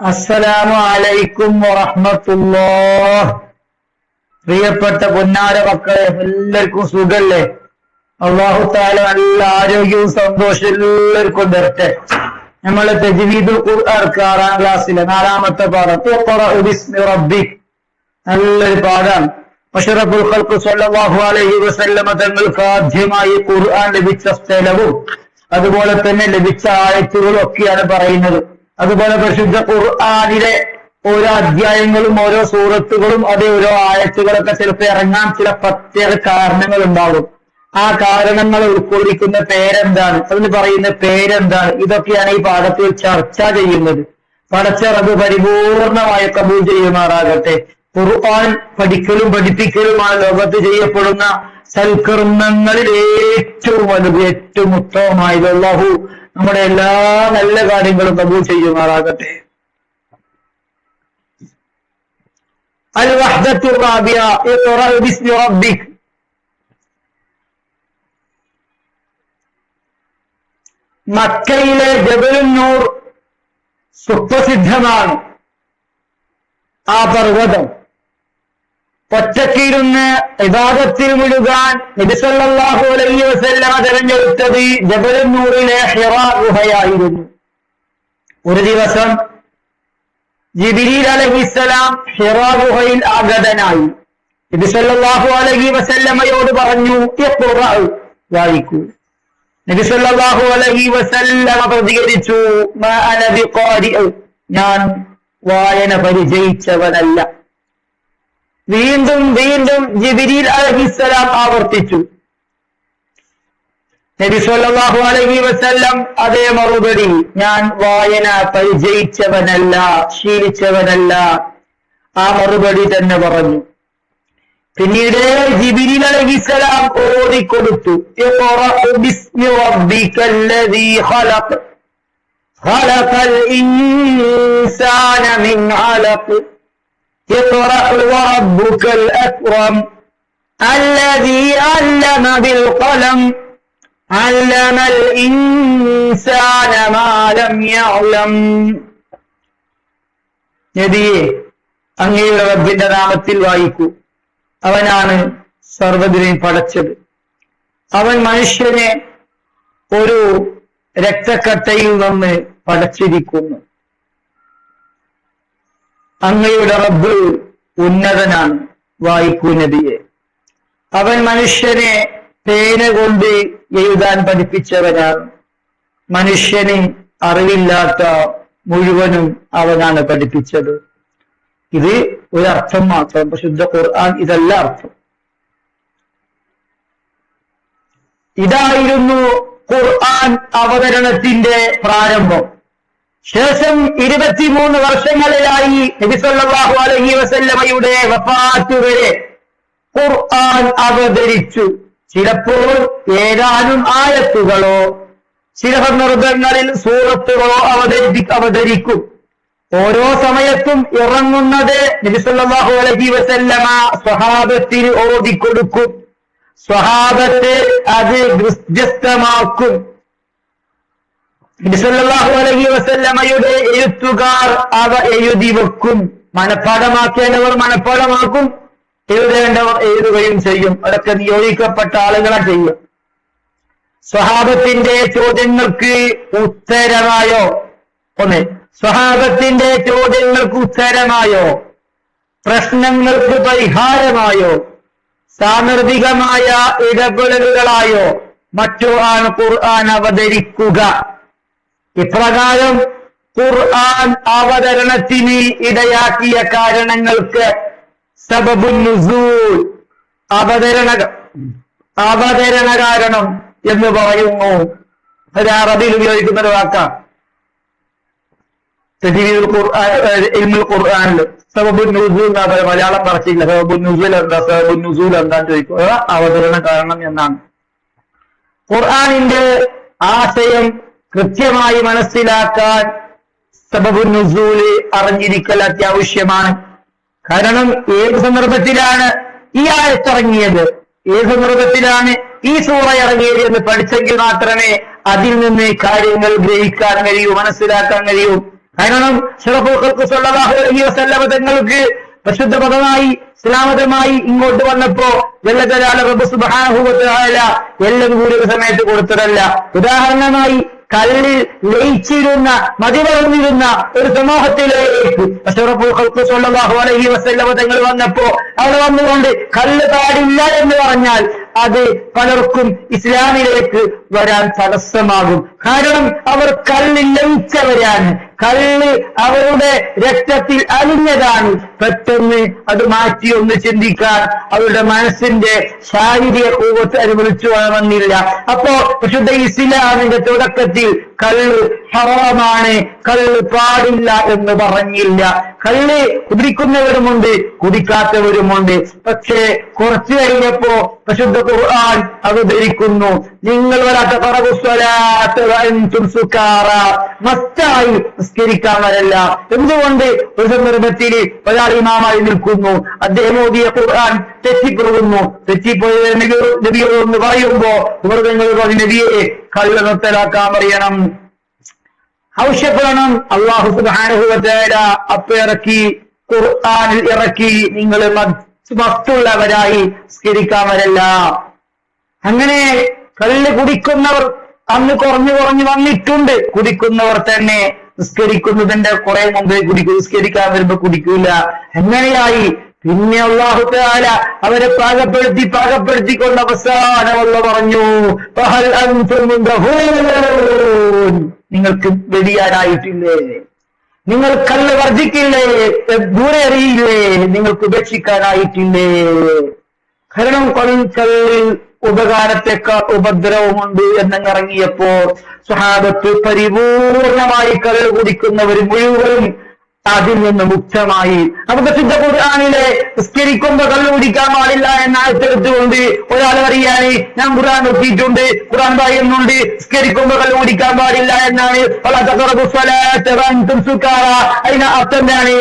അസ്സലാമു അലൈക്കും വറഹ്മത്തുള്ളാഹ്. പ്രിയപ്പെട്ട പൊന്നാര മക്കളെ, എല്ലാവർക്കും സുഖല്ലേ? അല്ലാഹു തആല നല്ല ആരോഗ്യവും സന്തോഷവും എല്ലാവർക്കും തരട്ടെ. നമ്മളെ തജ്വീദുൽ ഖുർആൻ 6ാം ക്ലാസ്സിലെ 4ാമത്തെ പാഠം ഇഖ്റഅ ബിസ്മി റബ്ബിക്, നല്ലൊരു പാഠാണ്. അഷ്റഫുൽ ഖൽഖ് സ്വല്ലല്ലാഹു അലൈഹി വസല്ലമ തങ്ങൾക്ക് ആദ്യമായി ഖുർആൻ ലഭിച്ച സ്ഥലവും അതുപോലെ തന്നെ ലഭിച്ച ആയത്തുകളും ഒക്കെയാണ് പറയുന്നത്. അതുപോലെ പരിശുദ്ധ ഖുർആനിലെ ഓരോ അധ്യായങ്ങളും ഓരോ സൂറത്തുകളും അതേ ഓരോ ആയത്തുകളൊക്കെ ചിലപ്പോൾ ഇറങ്ങാൻ ചില പ്രത്യേക കാരണങ്ങൾ ഉണ്ടാകും. ആ കാരണങ്ങൾ ഉൾക്കൊള്ളിക്കുന്ന പേരെന്താണ്, അതിന് പറയുന്ന പേരെന്താണ്, ഇതൊക്കെയാണ് ഈ പാഠത്തിൽ ചർച്ച ചെയ്യുന്നത്. പടച്ച റബ്ബ് പരിപൂർണമായി കബൂൽ ചെയ്യുമാറാകട്ടെ. ഖുർആൻ പഠിക്കലും പഠിപ്പിക്കലുമാണ് ലോകത്ത് ചെയ്യപ്പെടുന്ന സൽക്കർമ്മങ്ങളിൽ ഏറ്റവും വലുത്, ഏറ്റവും ഉത്തമമായത്. അല്ലാഹു നമ്മുടെ എല്ലാ നല്ല കാര്യങ്ങളും കബൂൽ ചെയ്യുമാറാകട്ടെ. അൽ വഹ്ദത്തു റാബിയ ഇഖ്റഅ ബിസ്മി റബ്ബിക്. മക്കയിലെ ജബലുൻ നൂർ സുപ്രസിദ്ധമാണ്. ആ പർവ്വതം ഒറ്റക്കിരുന്ന് ഇബാദത്തിൽ മുഴുകാൻ നബി സല്ലല്ലാഹു അലൈഹി വസല്ലമ തെരഞ്ഞെടുത്തത് ജബലുൻ നൂറിലെ ഹിറാ ഗുഹയായിരുന്നു. ഒരു ദിവസം ജിബ്രീൽ അലൈഹിസ്സലാം ഹിറാ ഗുഹയിൽ ആഗതനായി. നബി സല്ലല്ലാഹു അലൈഹി വസല്ലമയോട് പറഞ്ഞു, ഇഖ്റഅ, വായിക്കൂ. നബി സല്ലല്ലാഹു അലൈഹി വസല്ലമ പ്രതികരിച്ചു, മാ അന ബിഖാരിഅ, ഞാൻ വായന പരിചയിച്ചവനല്ല. വീണ്ടും വീണ്ടും ജിബ്രീൽ അലൈഹിസ്സലാം ആവർത്തിച്ചു. നബി സല്ലല്ലാഹു അലൈഹി വസല്ലം അതേ മറുപടി, ഞാൻ വായന പരിചയിച്ചവനല്ല, ശീലിച്ചവനല്ല. ആ മറുപടി തന്നെ പറഞ്ഞു. പിന്നീട് ജിബ്രീൽ അലൈഹിസ്സലാം ഓതിക്കൊടുത്തു, ഇഖ്റഅ ബിസ്മി റബ്ബിക്കല്ലദീ ഖലഖ്, ഖലഖൽ ഇൻസാന മിൻ അലഖ്, اقرأ وربك الأكرم الذي علم بالقلم علم الإنسان ما لم يعلم. നബിയെ, അങ്ങയുടെ റബ്ബിന്റെ നാമത്തിൽ വായിക്കൂ. അവനാണ് സർവ്വതിനെയും പടച്ചത്. അവൻ മനുഷ്യനെ ഒരു രക്തക്കട്ടയിൽ നിന്ന് പടച്ചിരിക്കുന്നു. അങ്ങയുടെ റബ്ബ് ഉന്നതനാണ്, വായിക്കൂ നബിയെ. അവൻ മനുഷ്യനെ പേന കൊണ്ട് എഴുതാൻ പഠിപ്പിച്ചവനാണ്. മനുഷ്യന് അറിവില്ലാത്ത മുഴുവനും അവനാണ് പഠിപ്പിച്ചത്. ഇത് ഒരർത്ഥം മാത്രം. പരിശുദ്ധ ഖുർആൻ ഇതല്ല അർത്ഥം. ഇതായിരുന്നു ഖുർആൻ അവതരണത്തിന്റെ പ്രാരംഭം. ശേഷം 23 വർഷങ്ങളിലായി നബി സല്ലല്ലാഹു അലൈഹി വസല്ലമയുടെ വഫാത്ത് വരെ ഖുർആൻ അവതരിച്ചു. ചിലപ്പോൾ ഏതാനും ആയത്തുകളോ ചില സന്ദർഭങ്ങളിൽ സൂറത്തുകളോ അവതരിക്കും. ഓരോ സമയത്തും ഇറങ്ങുന്നത് നബി സല്ലല്ലാഹു അലൈഹി വസല്ലമ സ്വഹാബത്തിന് ഓതിക്കൊടുക്കും. സ്വഹാബത്തെ അത് ഗൃഹ്യസ്ഥമാക്കും. നബി സല്ലല്ലാഹു അലൈഹി വസല്ലമയുടെ എഴുത്തുകാർ അവ എഴുതി വെക്കും. മനഃപ്പാഠമാക്കേണ്ടവർ മനഃപ്പാഠമാക്കും, എഴുതേണ്ടവർ എഴുതുകയും ചെയ്യും. അതൊക്കെ നിയോഗിക്കപ്പെട്ട ആളുകളെ ചെയ്യും. സ്വഹാബത്തിന്റെ ചോദ്യങ്ങൾക്ക് ഉത്തരമായോ, സ്വഹാബത്തിന്റെ ചോദ്യങ്ങൾക്ക് ഉത്തരമായോ, പ്രശ്നങ്ങൾക്ക് പരിഹാരമായോ, സാന്ദർഭികമായ ഇടപെടലുകളായോ മറ്റോ ആണ് ഖുർആൻ അവതരിക്കുക. ഇപ്രകാരം ഖുർആൻ അവതരണത്തിന് ഇടയാക്കിയ കാരണങ്ങൾക്ക് സബബുൻ നുസൂൽ, അവതരണ കാരണം എന്ന് പറയുന്നു. ഒരു അറബിയിൽ ഉപയോഗിക്കുന്ന ഒരു വാക്കാണ്. ഇൽമുൽ ഖുർആനിൽ സബബുൻ നുസൂൽ എന്നാ പറയുക. മലയാളം പറച്ചില്ല. സബബുൻ നുസൂൽ എന്താ, സബബുൻ നുസൂൽ എന്താന്ന് ചോദിക്കുക. അവതരണ കാരണം എന്നാണ്. ഖുർആനിന്റെ ആശയം കൃത്യമായി മനസ്സിലാക്കാൻ സബബുൻ നുസൂല് അറിഞ്ഞിരിക്കൽ അത്യാവശ്യമാണ്. കാരണം ഏത് സന്ദർഭത്തിലാണ് ഈ ആയത്തിറങ്ങിയത്, ഏത് സന്ദർഭത്തിലാണ് ഈ സൂറ ഇറങ്ങിയത് എന്ന് പഠിച്ചെങ്കിൽ മാത്രമേ അതിൽ നിന്ന് കാര്യങ്ങൾ ഗ്രഹിക്കാൻ കഴിയൂ, മനസ്സിലാക്കാൻ കഴിയൂ. കാരണം അഷ്റഫുൽ ഖൽഖ് സ്വല്ലല്ലാഹു അലൈഹി വസല്ലം തങ്ങൾക്ക് പരിശുദ്ധ പദമായി ഇസ്ലാമതമായി ഇങ്ങോട്ട് വന്നപ്പോ ജല്ല ജലാലുഹു റബ്ബ് സുബ്ഹാനഹു വ തആല എല്ലാം കൂടി ഒരു സമയത്ത് കൊടുത്തതല്ല. ഉദാഹരണമായി കല്ലിൽ ലയിച്ചിരുന്ന മതിവളർന്നിരുന്ന ഒരു സമൂഹത്തിലേക്ക് അഷ്റഫുൽ ഖൽഖ് സ്വല്ലല്ലാഹു അലൈഹി വസല്ലം തങ്ങൾ വന്നപ്പോ അവിടെ വന്നുകൊണ്ട് കല്ല് പാടില്ല എന്ന് പറഞ്ഞാൽ അത് പലർക്കും ഇസ്ലാമിലേക്ക് വരാൻ തടസ്സമാകും. കാരണം അവർ കല്ലിൽ ലയിച്ചവരാണ്, കല്ല് അവരുടെ രക്തത്തിൽ അലിഞ്ഞതാണ്. പെട്ടെന്ന് അത് മാറ്റി ഒന്ന് ചിന്തിക്കാൻ അവരുടെ മനസ്സിന്റെ ശാരീരിക കൂവത്ത് അനുഭവിച്ചു വന്നില്ല. അപ്പോ വിശുദ്ധ ഇസ്ലാമിന്റെ തുടക്കത്തിൽ കല്ല് ഹറാമാണ്, കല്ല് പാടില്ല എന്ന് പറഞ്ഞില്ല. കല്ല് കുടിക്കുന്നവരുമുണ്ട്, കുടിക്കാത്തവരുമുണ്ട്. പക്ഷേ കുറച്ചു കഴിഞ്ഞപ്പോ വിശുദ്ധ ഖുർആൻ അവതരിക്കുന്നു, നിങ്ങൾ വരാത്ത മസ്റ്റായി നിസ്കരിക്കാൻ വരല്ല. എന്തുകൊണ്ട്? ഒരു സന്ദർഭത്തിൽ ഒരാൾ ഇമാമായി നിൽക്കുന്നു, അദ്ദേഹം ഓതിയ ഖുർആൻ തെറ്റിപ്പോകുന്നു. തെറ്റിപ്പോയ നബിയോട് പറയുമ്പോ നിങ്ങൾ നബിയെ കല്ല് നിർത്തലാക്കാൻ പറയണം, ആവശ്യപ്പെടണം. അല്ലാഹു സുബ്ഹാനഹു വ തആല അപ്പിറക്കി ഖുർആനിൽ ഇറക്കി, നിങ്ങൾ മസ്തുള്ളവരായി നിസ്കരിക്കാൻ വരല്ല. അങ്ങനെ കല്ല് കുടിക്കുന്നവർ അന്ന് കുറഞ്ഞു വന്നിട്ടുണ്ട്. കുടിക്കുന്നവർ തന്നെ നിസ്കരിക്കുന്നതിന്റെ കുറെ മുമ്പേ നിസ്കരിക്കാൻ വരുമ്പോ കുടിക്കൂല. എങ്ങനെയായി? പിന്നെ അല്ലാഹു തആല അവരെ പാകപ്പെടുത്തിക്കൊണ്ട് അവസാനം അല്ലാഹു പറഞ്ഞു, ഫഹൽ അൻതും മുന്തഹൂൻ, നിങ്ങൾക്ക് വെടിയാനായിട്ടില്ലേ? നിങ്ങൾ കല്ല് വർജിക്കില്ലേ? ദൂരെ എറിയില്ലേ? നിങ്ങൾക്ക് ഉപേക്ഷിക്കാനായിട്ടില്ലേ? കാരണം കല്ലിൽ ഉപകാരത്തെക്കാൾ ഉപദ്രവമുണ്ട് എന്നിറങ്ങിയപ്പോ സ്വഹാബത്ത് പരിപൂർണമായി കല്ല് കുടിക്കുന്നവർ മുഴുവനും അതിൽ നിന്ന് മുക്തമായി. നമുക്ക് ശുദ്ധ ഖുർആനിലെ നിസ്കരിക്കുമ്പോ കല്ല് കുടിക്കാൻ പാടില്ല എന്ന ആയത്തെടുത്തുകൊണ്ട് ഒരാൾ അറിയാന് ഞാൻ ഖുർആൻ നോക്കിയിട്ടുണ്ട്, ഖുർആൻ പറയുന്നുണ്ട് നിസ്കരിക്കുമ്പോ കല്ല് കുടിക്കാൻ പാടില്ല എന്നാണ്. അതിന് അർത്ഥം എന്താണ്?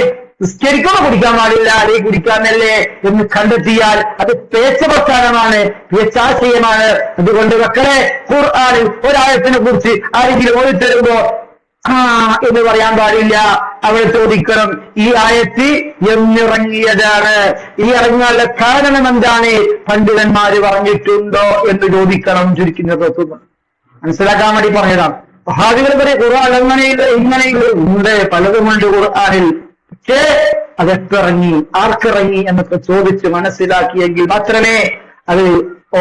നിസ്കരിക്കുമ്പോ കുടിക്കാൻ പാടില്ല, അല്ലെങ്കിൽ കുടിക്കാന്നല്ലേ എന്ന് കണ്ടെത്തിയാൽ അത് പേച്ച പ്രസ്ഥാനമാണ്, പേച്ചാശയമാണ്. അതുകൊണ്ട് മക്കളെ, ഖുർആനിൽ ഒരായത്തിനെ കുറിച്ച് ആരെങ്കിലും ഓടിത്തരുമ്പോ എന്ന് പറയാൻ പാടില്ല. അവൾ ചോദിക്കണം, ഈ ആയത്ത് എന്നിറങ്ങിയതാണ്, ഈ ഇറങ്ങാനുള്ള കാരണം എന്താണ്, പണ്ഡിതന്മാര് പറഞ്ഞിട്ടുണ്ടോ എന്ന് ചോദിക്കണം. ചുരുക്കുന്നത് മനസ്സിലാക്കാൻ വേണ്ടി പറഞ്ഞതാണ്. വഹാബികൾ പറയും ഖുർആൻ ഇങ്ങനെയില്ല ഉണ്ട്, പലതുമുണ്ട് ഖുർആനിൽ. പക്ഷേ അതെപ്പിറങ്ങി, ആർക്കിറങ്ങി എന്നൊക്കെ ചോദിച്ച് മനസ്സിലാക്കിയെങ്കിൽ മാത്രമേ അത്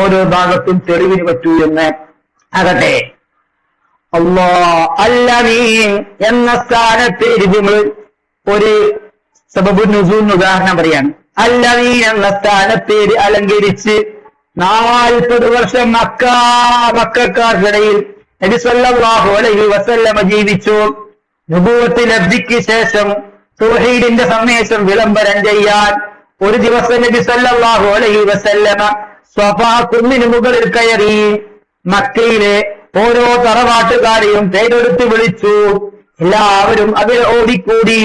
ഓരോ ഭാഗത്തും തെളിവിന് പറ്റൂ എന്ന്. ആകട്ടെ, അല്ലമീൻ എന്ന സ്ഥാനത്തേര് നമ്മൾ ഒരു സബബുൻ നുസൂലിന് ഉദാഹരണം പറയാണ്. അല്ലമീൻ എന്ന സ്ഥാനത്തേര് അലങ്കരിച്ച് 40 വർഷം മക്കക്കാർക്കിടയിൽ നബി സല്ലല്ലാഹു അലൈഹി വസല്ലമ ജീവിച്ചു. നബുവത്ത് ലബ്ധിക്ക് ശേഷം തൗഹീദിന്റെ സന്ദേശം വിളംബരം ചെയ്യാൻ ഒരു ദിവസം നബി സല്ലല്ലാഹു അലൈഹി വസല്ലമ സ്വഫാ കുന്നിന് മുകളിൽ കയറി മക്കയിലെ ഓരോ തറവാട്ടുകാരെയും പേരെടുത്ത് വിളിച്ചു. എല്ലാവരും അതിൽ ഓടിക്കൂടി.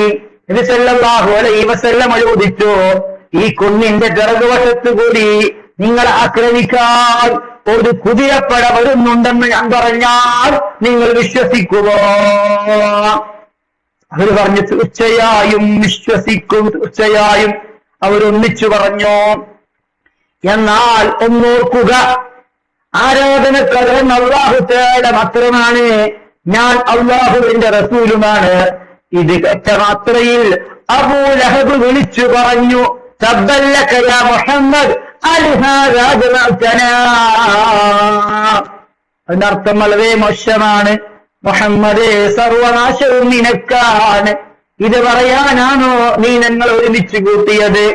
നബി സല്ലല്ലാഹു അലൈഹി വസല്ലമ ചോദിച്ചു, ഈ കുന്നിന്റെ പിറകുവശത്ത് കൂടി നിങ്ങൾ ആക്രമിക്കാൻ ഒരു കുതിരപ്പട വരുന്നുണ്ടെന്ന് ഞാൻ പറഞ്ഞാൽ നിങ്ങൾ വിശ്വസിക്കുമോ? അവർ പറഞ്ഞു, തീർച്ചയായും വിശ്വസിക്കും, തീർച്ചയായും. അവരൊന്നിച്ചു പറഞ്ഞു. എന്നാൽ ഒന്നോർക്കുക, ആരാധനക്കാരൻ അല്ലാഹു തആല മാത്രമാണ്, ഞാൻ അല്ലാഹുവിന്റെ റസൂലുമാണ്. ഇത് കേട്ട മാത്രയിൽ അബൂ ലഹബ് വിളിച്ചു പറഞ്ഞു, തബ്ബല്ലക യാ മുഹമ്മദ് അൽഹാദാ ജമഅതനാ. അതിന്റെ അർത്ഥം വളരെ മോശമാണ്. മുഹമ്മദേ, സർവനാശവും നിനക്കാണ്. ഇത് പറയാനാണോ നീ ഞങ്ങൾ ഒരുമിച്ച് കൂട്ടിയത്?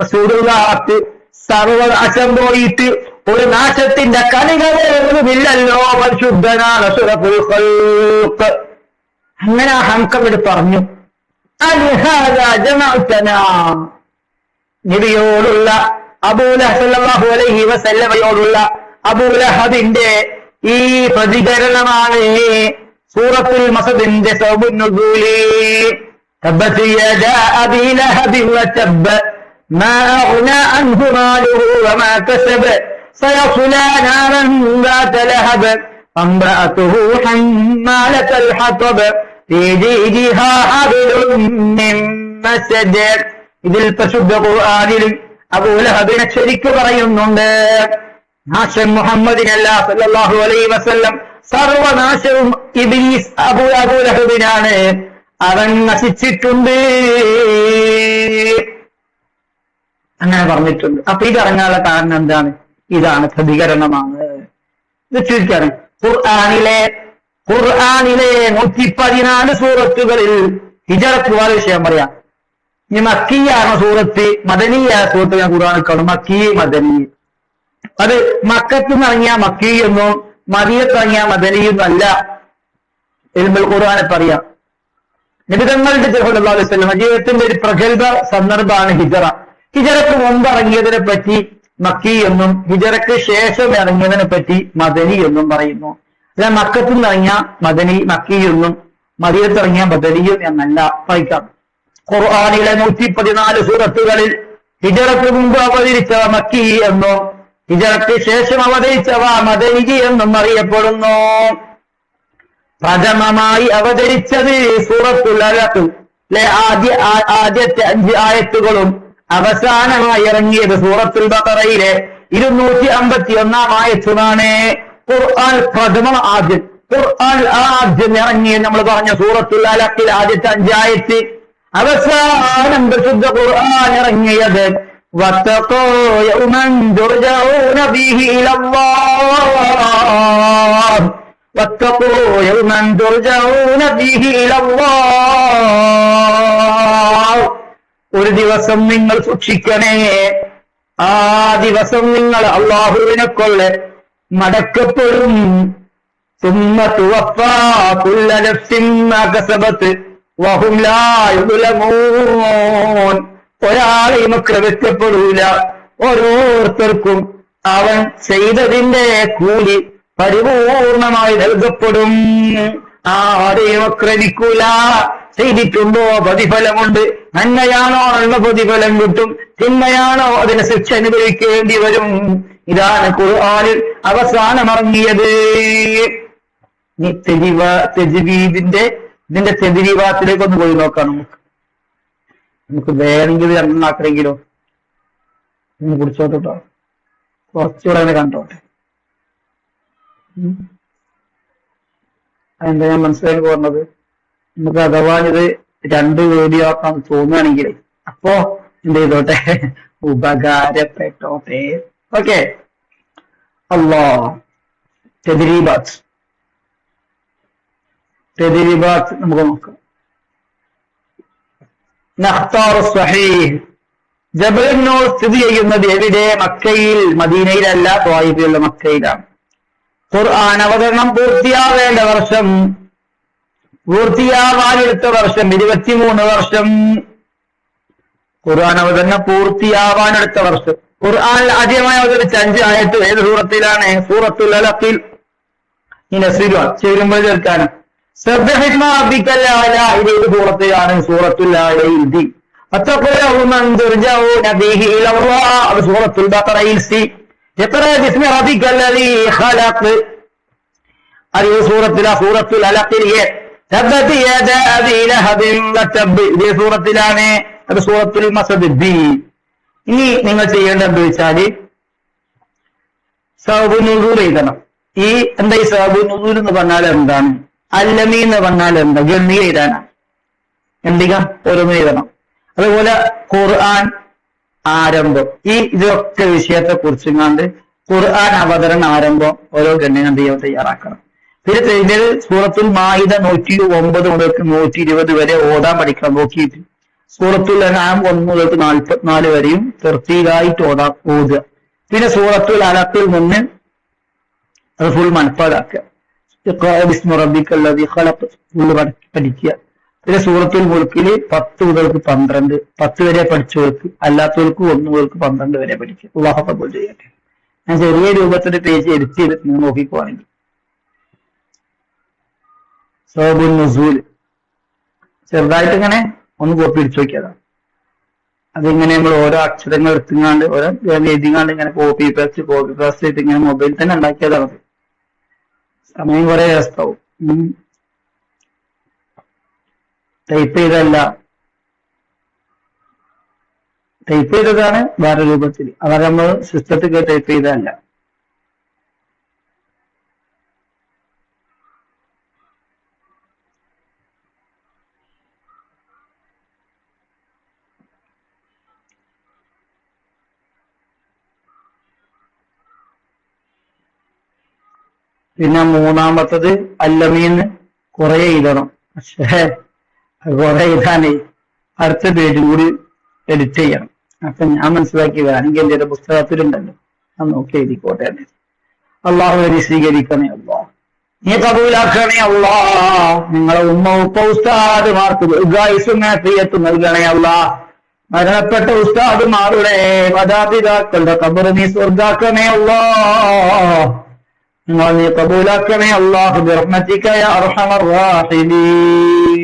റസൂലുള്ളാഹിക്ക് സർവനാശം പോയിട്ട് ഒരു നാശത്തിന്റെ കണികയില്ലല്ലോ, പരിശുദ്ധനാണ് അഷ്റഫുൽ ഖൽഖ്. അങ്ങനെ ഹംകമിട് പറഞ്ഞു, അൽഹാദാ ജമഅതനാ. നബിയോടുള്ള അബൂ ലഹബ് സല്ലല്ലാഹു അലൈഹി വസല്ലമയോടുള്ള അബൂ ലഹബിന്റെ ഈ പ്രതികരണമാണ് സൂറത്തുൽ മസദിന്റെ സബബുൻ നുസൂലി. തബ്ബത് യദാ അബീ ലഹബ് വതബ്ബ മാ അഗ്നാ അൻഹു മാലുഹു വമാ കസബ സയസ്ലാ നാരൻ ذات ലഹബ് വംറഅതുഹു ഹമ്മാലത്തുൽ ഹതബ് ഇതിൽ പരിശുദ്ധ ഖുർആനിൽ അബൂ ലഹബിനെ ശരിക്ക് പറയുന്നുണ്ട്. നാശം മുഹമ്മദിനല്ല സല്ലല്ലാഹു അലൈഹി വസല്ലം, സർവനാശവും ഇബ്ലീസ് അബൂ ലഹബിനാണ്, അവൻ നശിച്ചിട്ടുണ്ട് അങ്ങനെ പറഞ്ഞിട്ടുണ്ട്. അപ്പൊ ഇത് ഇറങ്ങാനുള്ള കാരണം എന്താണ്? ഇതാണ്, പ്രതികരണമാണ്. ഇത് ചുരുക്കാണ്. ഖുർആനിലെ 114 സൂറത്തുകളിൽ ഹിജറത്തുള്ള വിഷയം പറയാം. ഇനി മക്കിയാണ് സൂറത്ത്, മദനിയ സൂറത്ത് ഞാൻ ഖുർആനിൽ കാണും. മക്കി മദനി, അത് മക്കത്ത് നിന്നിറങ്ങിയ മക്കിയെന്നും മദീനത്ത് ഇറങ്ങിയ മദനിയൊന്നും അല്ല. ഇൽമുൽ ഖുർആനെ പറയാം. നബി തങ്ങളുടെ സല്ലല്ലാഹു അലൈഹി വസല്ലം ജീവിതത്തിന്റെ ഒരു പ്രഗൽഭ സന്ദർഭമാണ് ഹിജറ. ഹിജറക്ക് മുമ്പ് ഇറങ്ങിയതിനെ പറ്റി മക്കി എന്നും ഹിജറക്ക് ശേഷം ഇറങ്ങിയതിനെ പറ്റി മദനി എന്നും പറയുന്നു. അല്ല, മക്കത്തിൽ നിന്ന് ഇറങ്ങിയ മദനി മക്കി എന്നും മദീനത്ത് ഇറങ്ങിയ മദനിയും എന്നല്ല വായിക്കാം. ഖുർആനിലെ 114 സൂറത്തുകളിൽ ഹിജറക്ക് മുമ്പ് അവതരിച്ചവ മക്കി എന്നും ഹിജറക്ക് ശേഷം അവതരിച്ചവ മദനി എന്നും അറിയപ്പെടുന്നു. പ്രഥമമായി അവതരിച്ചത് സൂറത്തുൽ അലഖ് ആദ്യത്തെ 5 ആയത്തുകളും അവസാനമായി ഇറങ്ങിയത് സൂറത്തുൽ ബഖറയിലെ 251 ആയത്തുമാണ്. ഖുർആൻ പ്രഥമ ഖുർആൻ ആദ്യം ഇറങ്ങിയ നമ്മൾ പറഞ്ഞ സൂറത്തുൽ അലഖിൽ ആദ്യത്തെ 5 ആയത്ത്, അവസാനം പരിശുദ്ധ ഖുർആൻ ഇറങ്ങിയത് വത്തഖൂ യൗമൻ തുർജഊന ഫീഹി ഇലല്ലാഹ്, വത്തഖൂ യൗമൻ തുർജഊന ഫീഹി ഇലല്ലാഹ്. ഒരു ദിവസം നിങ്ങൾ സൂക്ഷിക്കണേ, ആ ദിവസം നിങ്ങൾ അള്ളാഹുവിനെ കൊള്ളെ മടക്കപ്പെടും. സുമ്മ തുവഫാ കുല്ല നഫ്സിൻ മാ കസബത് വഹും ലാ യുദ്ലമൂൻ. ഒരാളെയും ആക്രമിക്കപ്പെടൂല, ഓരോരുത്തർക്കും അവൻ ചെയ്തതിന്റെ കൂലി പരിപൂർണമായി നൽകപ്പെടും. ആരെയും ആക്രമിക്കൂല. ചെയ്തിട്ടുണ്ടോ പ്രതിഫലമുണ്ട്, നന്മയാണോ ഉള്ള പ്രതിഫലം കിട്ടും, തിന്മയാണോ അതിന് ശിക്ഷ അനുഭവിക്കേണ്ടി വരും. ഇതാണ് ഖുർആനിൽ അവസാനം ഇറങ്ങിയത്. ഇതിന്റെ തെജിരീവാത്തിലേക്ക് ഒന്ന് പോയി നോക്കാം. നമുക്ക് വേണമെങ്കിൽ രണ്ടാക്കണെങ്കിലോ ഒന്ന് കുടിച്ചോട്ടോ, കുറച്ചുകൂടെ അങ്ങനെ കണ്ടോട്ടെ. അതെന്താ ഞാൻ മനസ്സിലാക്കി പറഞ്ഞത്, നമുക്ക് അഥവാ ഇത് 2 വീഡിയോ ആക്കാൻ തോന്നുകയാണെങ്കിൽ അപ്പോ എന്ത് ചെയ്തോട്ടെ, ഉപകാരപ്പെട്ടോട്ടെ. ഓക്കെ, അല്ലാഹ് തദ്രീബാത്ത് നമുക്ക് നോക്കാം. നഖ്താറു സ്വഹീഹ്. ജബൽ നൂർ സ്ഥിതി ചെയ്യുന്നത് എവിടെ? മക്കയിൽ, മദീനയിലല്ല, ത്വായിഫിലുള്ള മക്കയിലാണ്. ഖുർആൻ അവതരണം പൂർത്തിയാവേണ്ട വർഷം, പൂർത്തിയാവാനെടുത്ത വർഷം 23 വർഷം. ഖുർആൻ അവതരണം പൂർത്തിയാവാനെടുത്ത വർഷം. ഖുർആനിൽ ആദ്യമായി അവതരിച്ച 5 ആയത്ത് ഏത് സൂറത്തിലാണ്? സൂറത്തുൽ അലഖിൽ. ഇനി ചേരുമ്പോൾ ചേർക്കാനും ഇത് സൂറത്തിലാണ്, സൂറത്തുൽ അലയിൽ. സൂറത്തുൽ ബഖറയിൽ സൂറത്തുൽ അലഖിൽ ഇതേ സൂറത്തിലാണ്, അത് സൂറത്തുൽ മസദ്. ഇനി നിങ്ങൾ ചെയ്യേണ്ടത് എന്താ വെച്ചാല് സബബു നുസൂൽ എഴുതണം. ഈ എന്താ ഈ സബബു നുസൂൽ എന്ന് പറഞ്ഞാൽ എന്താണ്? അല്ലമി എന്ന് പറഞ്ഞാൽ എന്താ? ഗണ്ണിക എഴുതാനാണ്. ഗണ്ണിക ഓരോന്ന് എഴുതണം. അതുപോലെ ഖുർആൻ ആരംഭം, ഈ ഇതൊക്കെ വിഷയത്തെ കുറിച്ചും കണ്ട് ഖുർആൻ അവതരണ ആരംഭം ഓരോ ഗണ്ണിക എന്ത് ചെയ്യാൻ തയ്യാറാക്കണം. പിന്നെ ഇതിൽ സൂറത്തുൽ മാഇദ 109 മുതൽ 120 വരെ ഓതാൻ പഠിക്കണം നോക്കിയിട്ട്. സൂറത്തുൽ അൻആം 1 മുതൽ 44 വരെയും തർത്തീലായിട്ട് ഓതുക. പിന്നെ സൂറത്തുൽ അലഖിൽ നിന്ന് അത് ഫുൾ മനപ്പാടാക്കുക. ബിസ്മി റബ്ബിക്കൽ ലദീ ഖലഖ് ഫുള്ള് പഠിക്കുക. പിന്നെ സൂറത്തുൽ മുൽക്കിൽ 10 മുതൽ 12 10 വരെ പഠിച്ചവർക്ക്, അല്ലാത്തവർക്ക് 1 മുതൽ 12 വരെ പഠിക്കുക. അല്ലാഹു ഖബൂൽ ചെയ്യട്ടെ. ഞാൻ ചെറിയ രൂപത്തിൽ പേജ് എഡിറ്റ് ചെയ്ത് നോക്കിക്കുവാണെങ്കിൽ സബബുൻ നുസൂൽ ചെറുതായിട്ട് ഇങ്ങനെ ഒന്ന് കോപ്പി അടിച്ചു നോക്കിയതാണ്. അതിങ്ങനെ നമ്മൾ ഓരോ അക്ഷരങ്ങൾ എടുത്തുങ്ങാണ്ട് ഓരോ എഴുതിങ്ങാണ്ട് ഇങ്ങനെ കോപ്പി പേസ്റ്റ് ചെയ്ത് ഇങ്ങനെ മൊബൈലിൽ തന്നെ ഉണ്ടാക്കിയതാണ്. സമയം കുറെ വ്യസ്തവും. ടൈപ്പ് ചെയ്തതല്ല, ടൈപ്പ് ചെയ്തതാണ് വേറെ രൂപത്തിൽ. അവർ നമ്മൾ സിസ്റ്റത്തിൽ ടൈപ്പ് ചെയ്തതല്ല. പിന്നെ മൂന്നാമത്തത് അല്ലമീന്ന് കുറെ എഴുതണം. പക്ഷേ കുറെ എഴുതാനേ അടുത്ത പേജും കൂടി എഡിറ്റ് ചെയ്യണം. അപ്പൊ ഞാൻ മനസ്സിലാക്കിയത് ആണെങ്കിൽ എന്റെ പുസ്തകത്തിലുണ്ടല്ലോ, അത് നോക്കി എഴുതിക്കോട്ടെ. അള്ളാഹു വരി സ്വീകരിക്കണേ അള്ളാ, നീ കബൂലാക്കണേ അള്ളാ. നിങ്ങളെ ഉമ്മ ഉപ്പ ഉസ്താദുമാർക്ക് ദീർഘായുസ്സും നൽകണേ അള്ളാ. മരണപ്പെട്ട ഉസ്താദുമാരുടെ മാതാപിതാക്കളുടെ ഖബർ നീ സ്വർഗാക്കണേ അള്ളാ. നിങ്ങൾ നീ കബൂലാക്കണേ അല്ലാഹു ബിറഹ്മതിക യാ അർഹമർ റഹീമീൻ.